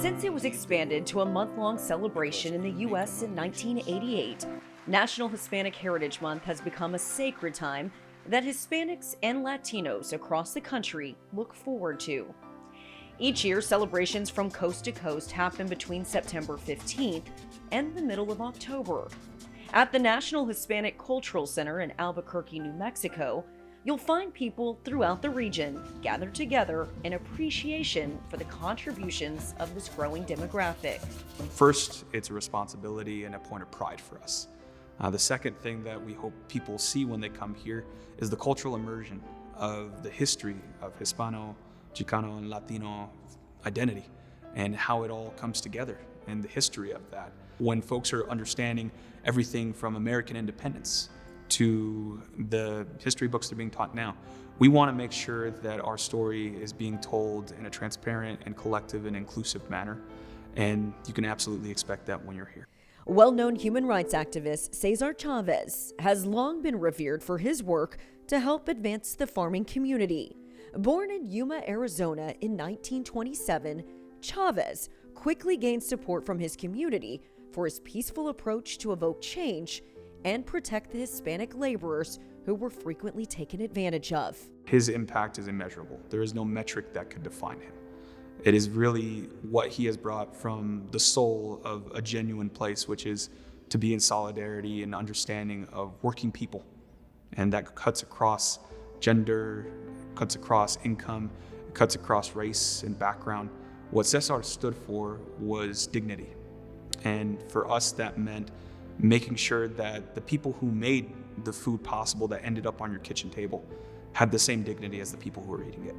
Since it was expanded to a month-long celebration in the U.S. in 1988, National Hispanic Heritage Month has become a sacred time that Hispanics and Latinos across the country look forward to. Each year, celebrations from coast to coast happen between September 15th and the middle of October. At the National Hispanic Cultural Center in Albuquerque, New Mexico, you'll find people throughout the region gathered together in appreciation for the contributions of this growing demographic. First, it's a responsibility and a point of pride for us. The second thing that we hope people see when they come here is the cultural immersion of the history of Hispano, Chicano, and Latino identity and how it all comes together and the history of that. When folks are understanding everything from American independence to the history books that are being taught now, we want to make sure that our story is being told in a transparent and collective and inclusive manner, and you can absolutely expect that when you're here. Well-known human rights activist Cesar Chavez has long been revered for his work to help advance the farming community. Born in Yuma, Arizona in 1927, Chavez quickly gained support from his community for his peaceful approach to evoke change and protect the Hispanic laborers who were frequently taken advantage of. His impact is immeasurable. There is no metric that could define him. It is really what he has brought from the soul of a genuine place, which is to be in solidarity and understanding of working people. And that cuts across gender, cuts across income, cuts across race and background. What Cesar stood for was dignity. And for us, that meant making sure that the people who made the food possible that ended up on your kitchen table had the same dignity as the people who were eating it.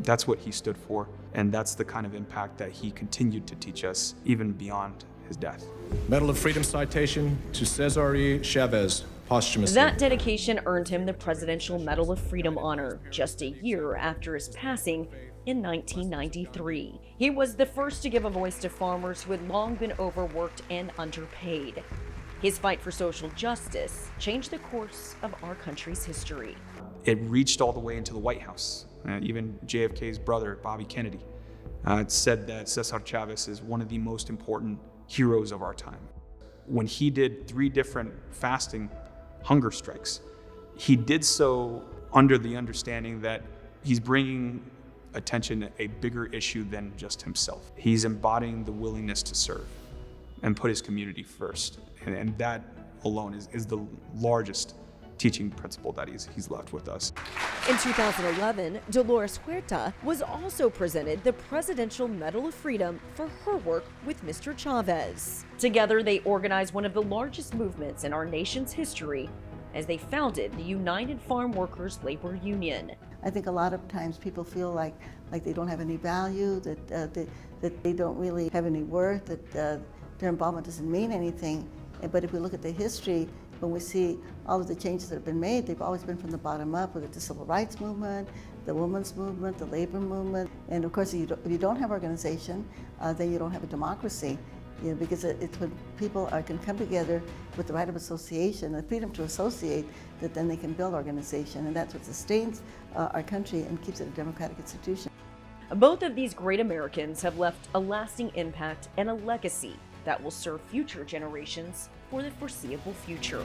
That's what he stood for, and that's the kind of impact that he continued to teach us even beyond his death. Medal of Freedom citation to Cesar Chavez, posthumously. That dedication earned him the Presidential Medal of Freedom honor just a year after his passing in 1993. He was the first to give a voice to farmers who had long been overworked and underpaid. His fight for social justice changed the course of our country's history. It reached all the way into the White House. Even JFK's brother, Bobby Kennedy, said that Cesar Chavez is one of the most important heroes of our time. When he did 3 different fasting hunger strikes, he did so under the understanding that he's bringing attention to a bigger issue than just himself. He's embodying the willingness to serve and put his community first. And that alone is the largest teaching principle that he's left with us. In 2011, Dolores Huerta was also presented the Presidential Medal of Freedom for her work with Mr. Chavez. Together, they organized one of the largest movements in our nation's history as they founded the United Farm Workers Labor Union. I think a lot of times people feel like they don't have any value, that they don't really have any worth, that their involvement doesn't mean anything. But if we look at the history, when we see all of the changes that have been made, they've always been from the bottom up, whether it's the civil rights movement, the women's movement, the labor movement. And of course, if you don't have organization, then you don't have a democracy. Because it's when people can come together with the right of association, the freedom to associate, that then they can build organization. And that's what sustains our country and keeps it a democratic institution. Both of these great Americans have left a lasting impact and a legacy that will serve future generations for the foreseeable future.